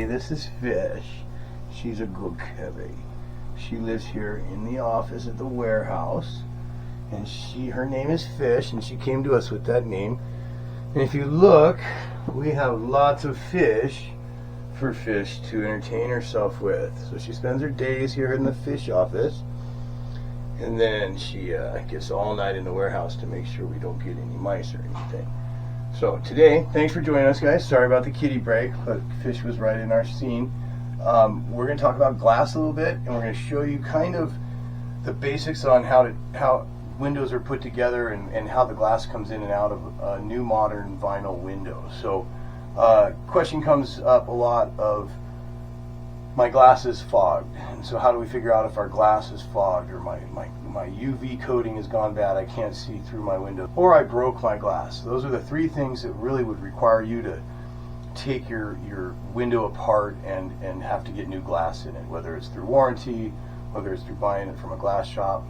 this is Fish. She's a good kitty. She lives here in the office at the warehouse, and her name is Fish, and she came to us with that name. And if you look, we have lots of fish for Fish to entertain herself with. So she spends her days here in the fish office, and then she gets all night in the warehouse to make sure we don't get any mice or anything. So today, thanks for joining us, guys. Sorry about the kitty break, but Fish was right in our scene. We're going to talk about glass a little bit, and we're going to show you kind of the basics on how windows are put together and how the glass comes in and out of a new modern vinyl window. So question comes up a lot of, my glass is fogged, and so how do we figure out if our glass is fogged, or my UV coating has gone bad, I can't see through my window, or I broke my glass. Those are the three things that really would require you to take your window apart and have to get new glass in it, whether it's through warranty, whether it's through buying it from a glass shop,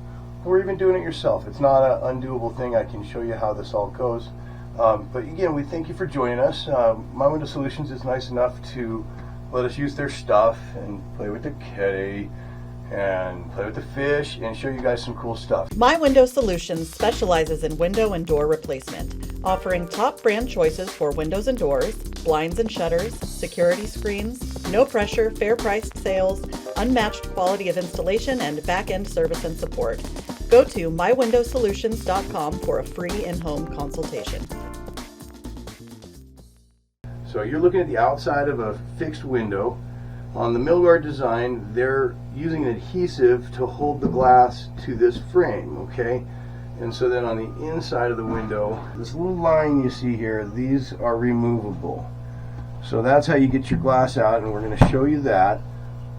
or even doing it yourself. It's not an undoable thing. I can show you how this all goes. But again, we thank you for joining us. My Window Solutions is nice enough to let us use their stuff and play with the kitty and play with the fish and show you guys some cool stuff. My Window Solutions specializes in window and door replacement, offering top brand choices for windows and doors, blinds and shutters, security screens, no pressure, fair priced sales, unmatched quality of installation, and back-end service and support. Go to mywindowsolutions.com for a free in-home consultation. So you're looking at the outside of a fixed window. On the millguard design, they're using an adhesive to hold the glass to this frame, okay? And so then on the inside of the window, this little line you see here, these are removable. So that's how you get your glass out, and we're going to show you that.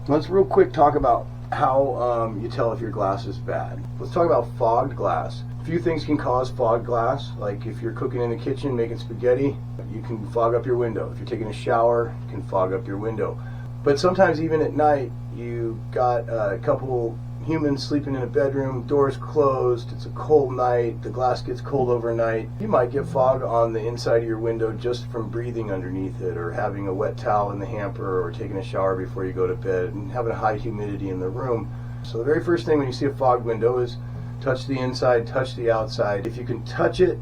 Let's real quick talk about how you tell if your glass is bad. Let's talk about fogged glass. A few things can cause fogged glass, like if you're cooking in the kitchen making spaghetti, you can fog up your window. If you're taking a shower, you can fog up your window. But sometimes even at night, you got a couple humans sleeping in a bedroom, doors closed, it's a cold night, the glass gets cold overnight. You might get fog on the inside of your window just from breathing underneath it, or having a wet towel in the hamper, or taking a shower before you go to bed, and having a high humidity in the room. So the very first thing when you see a fogged window is touch the inside, touch the outside. If you can touch it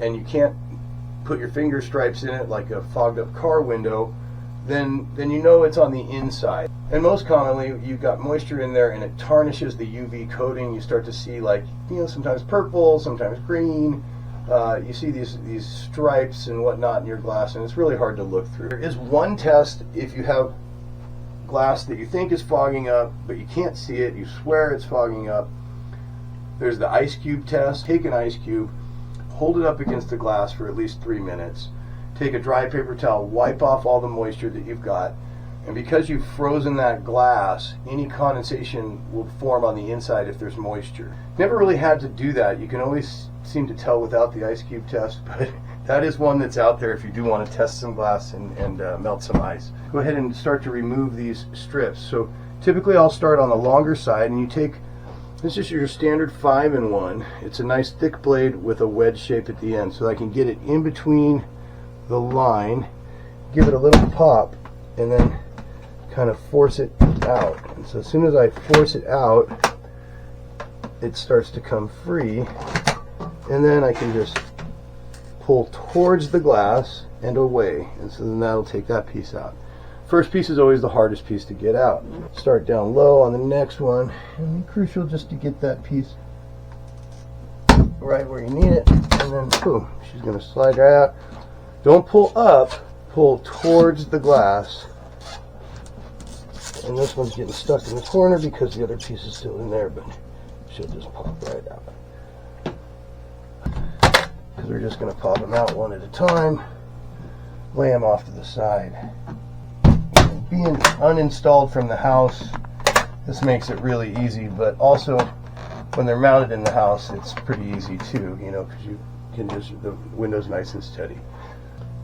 and you can't put your finger stripes in it like a fogged up car window, then you know it's on the inside. And most commonly, you've got moisture in there and it tarnishes the UV coating. You start to see, like, sometimes purple, sometimes green. You see these stripes and whatnot in your glass, and it's really hard to look through. There is one test if you have glass that you think is fogging up, but you can't see it, you swear it's fogging up. There's the ice cube test. Take an ice cube, hold it up against the glass for at least 3 minutes. Take a dry paper towel, wipe off all the moisture that you've got, and because you've frozen that glass, any condensation will form on the inside if there's moisture. Never really had to do that. You can always seem to tell without the ice cube test, but that is one that's out there if you do want to test some glass and melt some ice. Go ahead and start to remove these strips. So typically I'll start on the longer side, and you take, this is your standard 5-in-1. It's a nice thick blade with a wedge shape at the end, so I can get it in between the line, give it a little pop, and then kind of force it out. And so as soon as I force it out, it starts to come free, and then I can just pull towards the glass and away, and so then that'll take that piece out. First piece is always the hardest piece to get out. Start down low on the next one, and crucial just to get that piece right where you need it, and then boom, she's going to slide right out. Don't pull up, pull towards the glass. And this one's getting stuck in the corner because the other piece is still in there, but she'll just pop right out. Because we're just going to pop them out one at a time, lay them off to the side. Being uninstalled from the house, this makes it really easy, but also when they're mounted in the house, it's pretty easy too, because you can just, the window's nice and steady.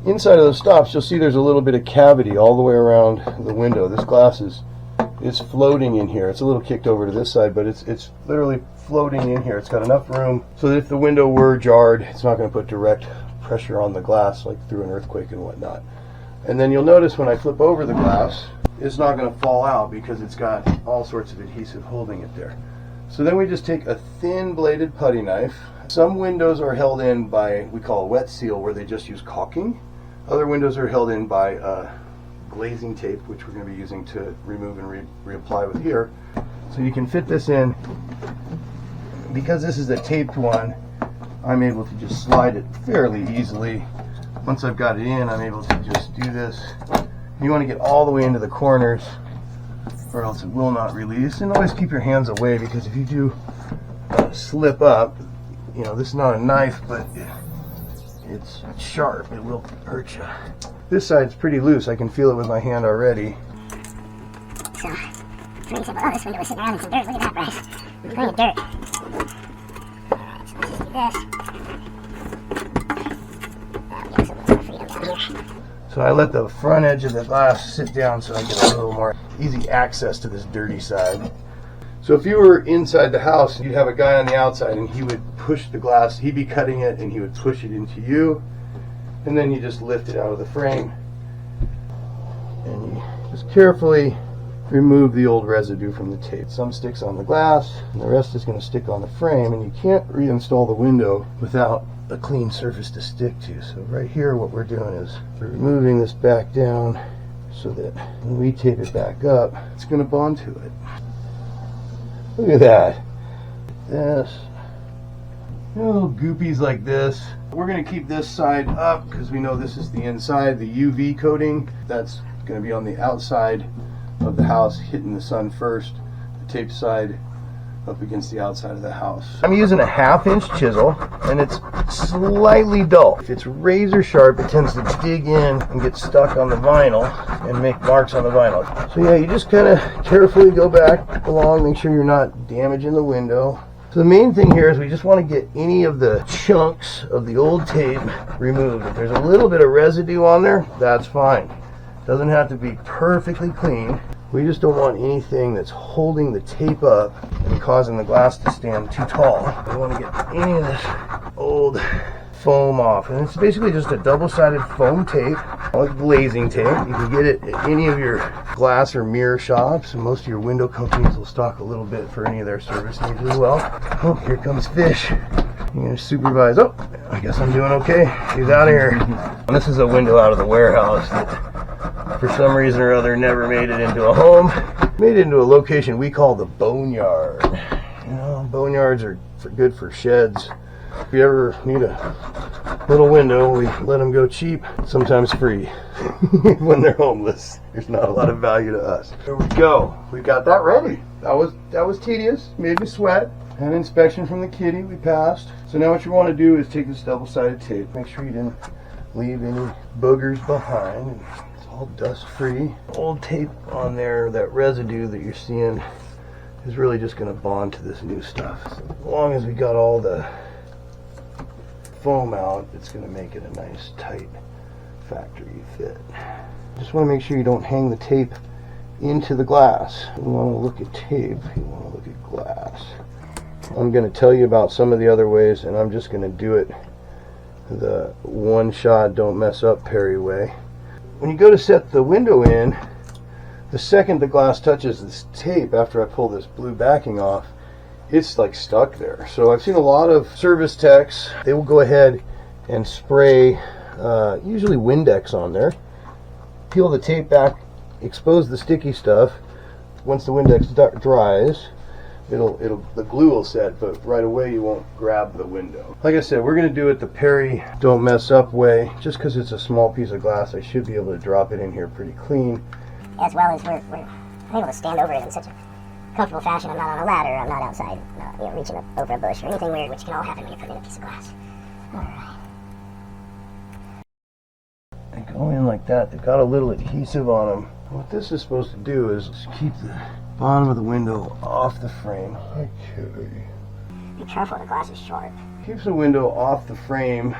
Inside of those stops, you'll see there's a little bit of cavity all the way around the window. This glass is floating in here. It's a little kicked over to this side, but it's literally floating in here. It's got enough room so that if the window were jarred, it's not going to put direct pressure on the glass like through an earthquake and whatnot. And then you'll notice when I flip over the glass, it's not going to fall out because it's got all sorts of adhesive holding it there. So then we just take a thin bladed putty knife. Some windows are held in by, we call a wet seal, where they just use caulking. Other windows are held in by glazing tape, which we're going to be using to remove and reapply with here. So you can fit this in. Because this is a taped one, I'm able to just slide it fairly easily. Once I've got it in, I'm able to just do this. You want to get all the way into the corners, or else it will not release. And always keep your hands away, because if you do slip up, you know, this is not a knife, but it's sharp. It will hurt you. This side's pretty loose. I can feel it with my hand already. So, it's really simple. Oh, this window was sitting around in some dirt. Look at that, Bryce. There's plenty of dirt. Alright, so let's just do this. That'll give us a little more freedom down here. So I let the front edge of the glass sit down so I get a little more easy access to this dirty side. So if you were inside the house, you'd have a guy on the outside and he would push the glass, he'd be cutting it and he would push it into you, and then you just lift it out of the frame and you just carefully remove the old residue from the tape. Some sticks on the glass and the rest is going to stick on the frame, and you can't reinstall the window without a clean surface to stick to. So right here what we're doing is we're removing this back down so that when we tape it back up, it's going to bond to it. Look at that. This. Little goopies like this. We're going to keep this side up because we know this is the inside, the UV coating. That's going to be on the outside of the house, hitting the sun first. The taped side up against the outside of the house. I'm using a 1/2-inch chisel, and it's slightly dull. If it's razor sharp, it tends to dig in and get stuck on the vinyl and make marks on the vinyl. So yeah, you just kind of carefully go back along, make sure you're not damaging the window. So the main thing here is we just want to get any of the chunks of the old tape removed. If there's a little bit of residue on there, that's fine. Doesn't have to be perfectly clean. We just don't want anything that's holding the tape up and causing the glass to stand too tall. We want to get any of this old foam off. And it's basically just a double-sided foam tape, like glazing tape. You can get it at any of your glass or mirror shops, and most of your window companies will stock a little bit for any of their service needs as well. Oh, here comes Fish. You're going to supervise. Oh, I guess I'm doing okay. He's out of here. And this is a window out of the warehouse that for some reason or other never made it into a home. Made it into a location we call the boneyard. You know, boneyards are good for sheds. If you ever need a little window, we let them go cheap, sometimes free. When they're homeless, there's not a lot of value to us. There we go. We got that ready. That was tedious, made me sweat. An inspection from the kitty, we passed. So now what you want to do is take this double-sided tape, make sure you didn't leave any boogers behind. It's all dust-free. Old tape on there, that residue that you're seeing is really just going to bond to this new stuff. So as long as we got all the foam out, it's going to make it a nice tight factory fit. Just want to make sure you don't hang the tape into the glass. You want to look at tape, you want to look at glass. I'm going to tell you about some of the other ways, and I'm just going to do it the one shot, don't mess up Perry way. When you go to set the window in, the second the glass touches this tape, after I pull this blue backing off, it's like stuck there. So I've seen a lot of service techs, they will go ahead and spray usually Windex on there, peel the tape back, expose the sticky stuff. Once the Windex dries, the glue will set, but right away you won't grab the window. Like I said, we're going to do it the Perry don't mess up way. Just because it's a small piece of glass, I should be able to drop it in here pretty clean. As well as we're able to stand over it in such a comfortable fashion. I'm not on a ladder, I'm not outside, reaching up over a bush or anything weird, which can all happen when you put in a piece of glass. Alright. They go in like that. They've got a little adhesive on them. What this is supposed to do is keep the bottom of the window off the frame. Okay. Be careful, the glass is sharp. Keeps the window off the frame.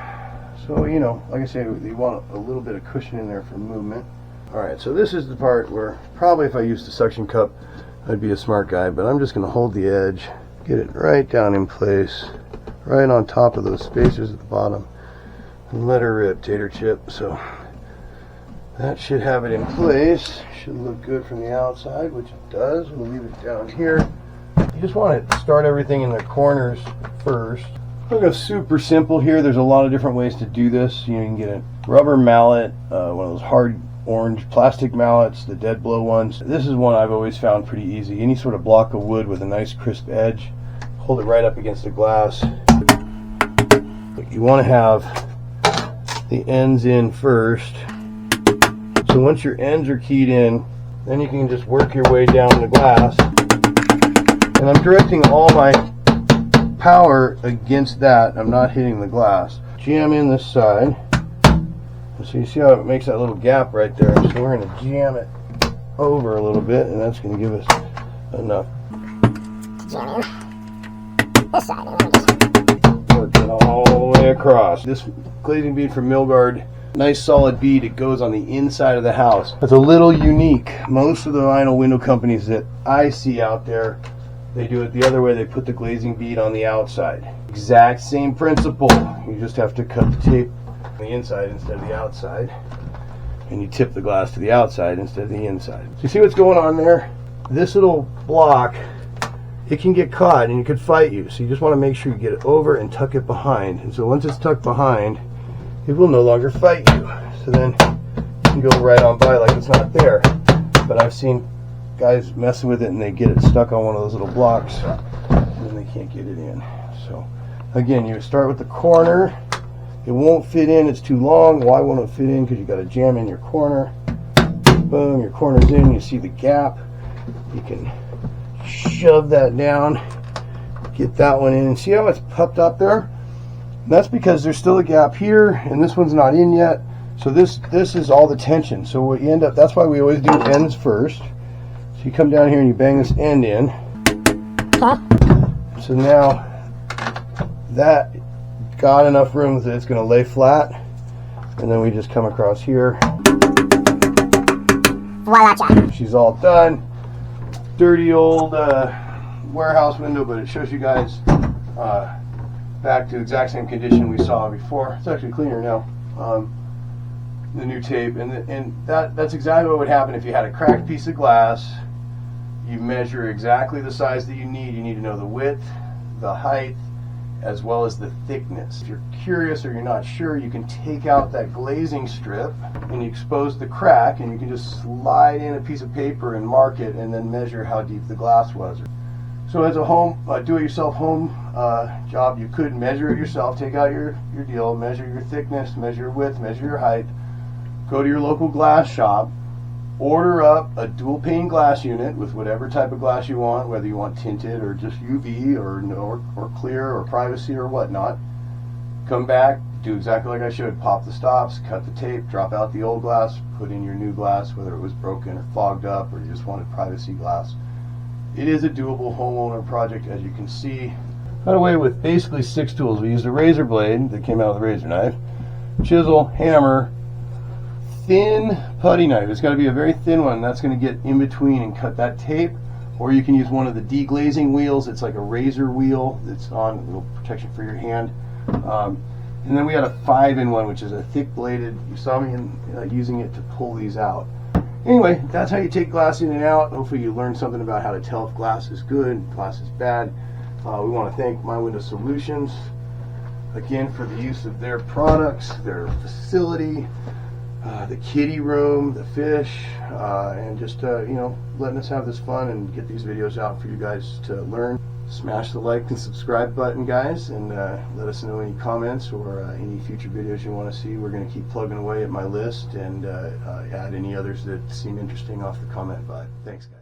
So, you know, like I say, you want a little bit of cushion in there for movement. Alright, so this is the part where probably if I used a suction cup, I'd be a smart guy, but I'm just going to hold the edge, get it right down in place, right on top of those spacers at the bottom, and let her rip, tater chip. So That should have it in place. Should look good from the outside, which it does. We'll leave it down here. You just want to start everything in the corners first. We'll go super simple here. There's a lot of different ways to do this. You can get a rubber mallet, one of those hard orange plastic mallets, the dead blow ones. This is one I've always found pretty easy. Any sort of block of wood with a nice crisp edge. Hold it right up against the glass. But you want to have the ends in first. So once your ends are keyed in, then you can just work your way down the glass. And I'm directing all my power against that. I'm not hitting the glass. Jam in this side. So you see how it makes that little gap right there. So we're going to jam it over a little bit, and that's going to give us enough. Jam in this side, and then just work it all the way across. This glazing bead from Milgard, nice solid bead. It goes on the inside of the house. It's a little unique. Most of the vinyl window companies that I see out there, they do it the other way. They put the glazing bead on the outside. Exact same principle. You just have to cut the tape on the inside instead of the outside. And you tip the glass to the outside instead of the inside. So you see what's going on there? This little block, it can get caught and it could fight you. So you just want to make sure you get it over and tuck it behind. And so once it's tucked behind, it will no longer fight you. So then you can go right on by like it's not there. But I've seen guys messing with it and they get it stuck on one of those little blocks and then they can't get it in. So again, you start with the corner. It won't fit in, it's too long. Why won't it fit in? Because you got to jam in your corner. Boom, your corner's in, you see the gap. You can shove that down, get that one in, and see how it's puffed up there? That's because there's still a gap here, and this one's not in yet. So this is all the tension. So what you end up, that's why we always do ends first. So you come down here and you bang this end in. So now that got enough room that it's going to lay flat, and then we just come across here. voila. She's all done. Dirty old warehouse window, but it shows you guys back to the exact same condition we saw before. It's actually cleaner now. The new tape, and that's exactly what would happen if you had a cracked piece of glass. You measure exactly the size that you need. You need to know the width, the height, as well as the thickness. If you're curious or you're not sure, you can take out that glazing strip and you expose the crack, and you can just slide in a piece of paper and mark it and then measure how deep the glass was. So as a home, do-it-yourself home job, you could measure it yourself, take out your deal, measure your thickness, measure your width, measure your height, go to your local glass shop, order up a dual pane glass unit with whatever type of glass you want, whether you want tinted or just UV or clear or privacy or whatnot. Come back, do exactly like I showed, pop the stops, cut the tape, drop out the old glass, put in your new glass, whether it was broken or fogged up or you just wanted privacy glass. It is a doable homeowner project, as you can see. Got away with basically 6 tools. We used a razor blade that came out with a razor knife, chisel, hammer, thin putty knife. It's got to be a very thin one. That's going to get in between and cut that tape. Or you can use one of the deglazing wheels. It's like a razor wheel that's on, a little protection for your hand. And then we had a 5-in-1, which is a thick bladed. You saw me using it to pull these out. Anyway, that's how you take glass in and out. Hopefully you learned something about how to tell if glass is good, glass is bad. We want to thank My Window Solutions again for the use of their products, their facility, the kiddie room, the fish, and just letting us have this fun and get these videos out for you guys to learn. Smash the like and subscribe button, guys, and let us know any comments or any future videos you want to see. We're going to keep plugging away at my list and add any others that seem interesting off the comment button. Thanks, guys.